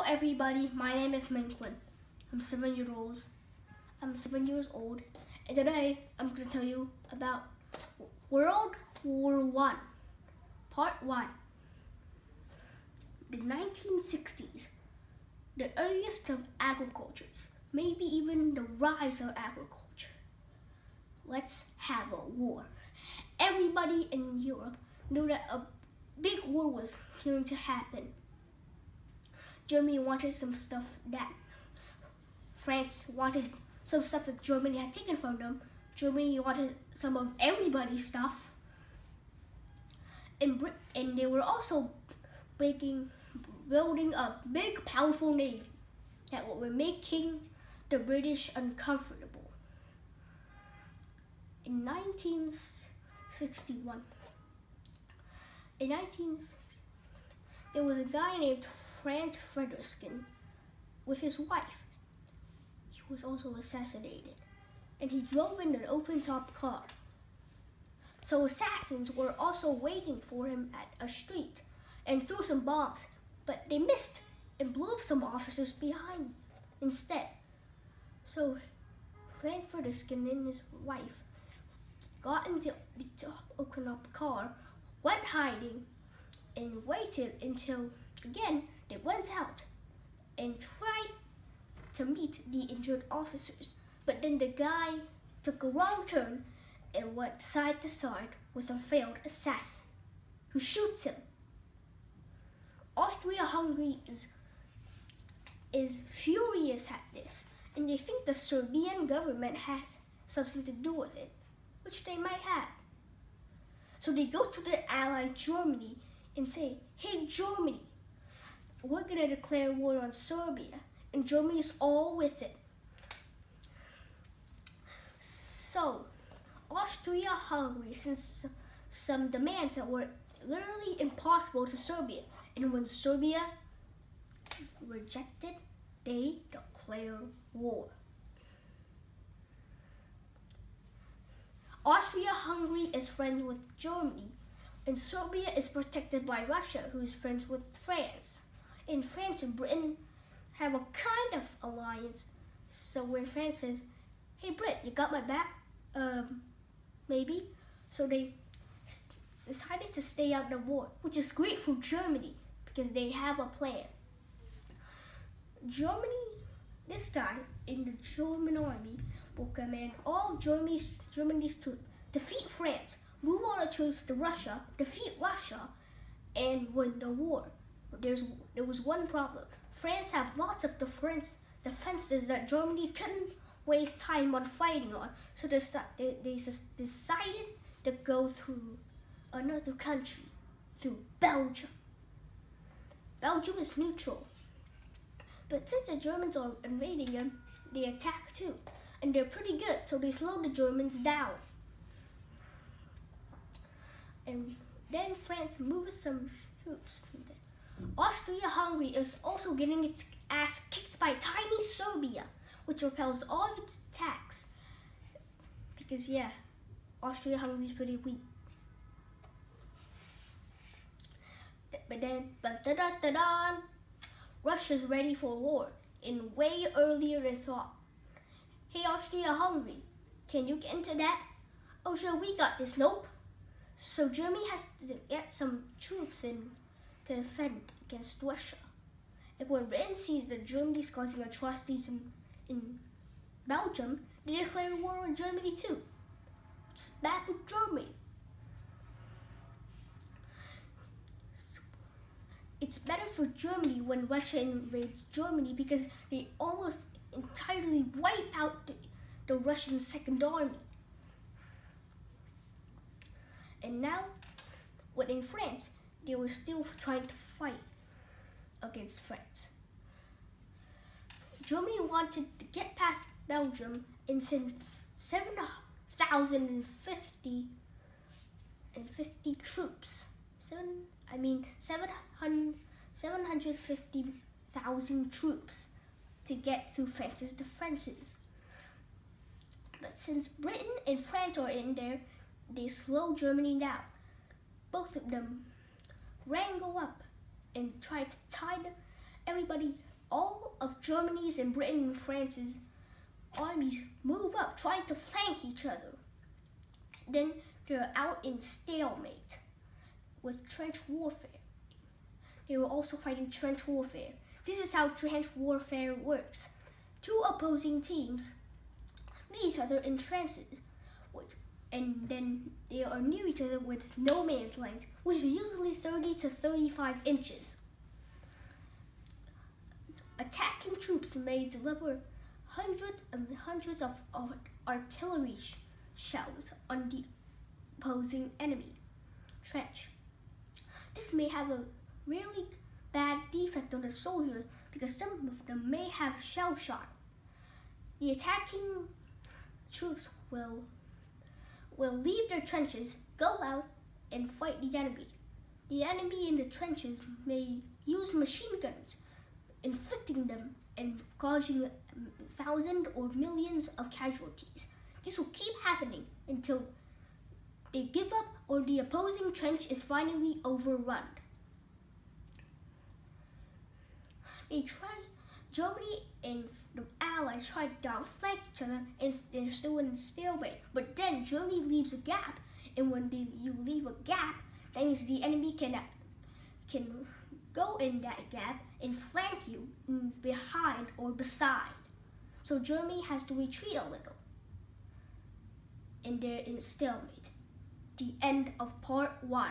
everybody, my name is Minquin. I'm 7 years old, and today I'm going to tell you about World War I, Part 1. The 1960s, the earliest of agricultures, maybe even the rise of agriculture. Let's have a war. Everybody in Europe knew that a big war was going to happen. Germany wanted some stuff that France wanted, some stuff that Germany had taken from them. Germany wanted some of everybody's stuff. And they were also building a big, powerful navy that were making the British uncomfortable. In 1961, there was a guy named Franz Fredericksson with his wife. He was also assassinated, and he drove in an open-top car. So assassins were also waiting for him at a street and threw some bombs, but they missed and blew up some officers behind instead. So Franz Fredericksson and his wife got into the open-up car, went hiding, and waited until, again, they went out and tried to meet the injured officers. But then the guy took a wrong turn and went side to side with a failed assassin who shoots him. Austria-Hungary is furious at this, and they think the Serbian government has something to do with it, which they might have. So they go to their ally Germany and say, "Hey Germany, we're going to declare war on Serbia," and Germany is all with it. So Austria-Hungary sent some demands that were literally impossible to Serbia, and when Serbia rejected, they declared war. Austria-Hungary is friends with Germany, and Serbia is protected by Russia, who is friends with France. And France and Britain have a kind of alliance. So when France says, "Hey Brit, you got my back?" Maybe. So they decided to stay out the war, which is great for Germany because they have a plan. Germany, this guy in the German army will command all Germany's troops, defeat France, move all the troops to Russia, defeat Russia, and win the war. But there was one problem. France have lots of defenses that Germany couldn't waste time on fighting on, so they decided to go through another country, through Belgium. Belgium is neutral, but since the Germans are invading them, they attack too, and they're pretty good, so they slow the Germans down. And then France moves some troops. Austria-Hungary is also getting its ass kicked by tiny Serbia, which repels all of its attacks. Because yeah, Austria-Hungary is pretty weak. But then, Russia's ready for war, and way earlier than thought. "Hey Austria-Hungary, can you get into that?" "Oh sure, we got this." "Nope." So Germany has to get some troops in to defend against Russia. And when Britain sees that Germany is causing atrocities in Belgium, they declare war on Germany too. It's bad for Germany. It's better for Germany when Russia invades Germany because they almost entirely wipe out the Russian Second Army. And now, when in France, they were still trying to fight against France. Germany wanted to get past Belgium and send 750 troops. 750,000 troops to get through France's defenses. But since Britain and France are in there, they slow Germany down. Both of them wrangle up and try to tie everybody all of Germany's and Britain and France's armies move up, trying to flank each other. Then they're out in stalemate with trench warfare. They were also fighting trench warfare. This is how trench warfare works. Two opposing teams meet each other in trenches, and then they are near each other with no man's land, which is usually 30 to 35 inches. Attacking troops may deliver hundreds of artillery shells on the opposing enemy trench. This may have a really bad defect on the soldier because some of them may have shell shock. The attacking troops will leave their trenches, go out, and fight the enemy. The enemy in the trenches may use machine guns, inflicting them and causing thousands or millions of casualties. This will keep happening until they give up or the opposing trench is finally overrun. Germany and the Allies try to outflank each other and they're still in stalemate. But then Germany leaves a gap, and when you leave a gap, that means the enemy can go in that gap and flank you behind or beside. So Germany has to retreat a little. And they're in stalemate. The end of part 1.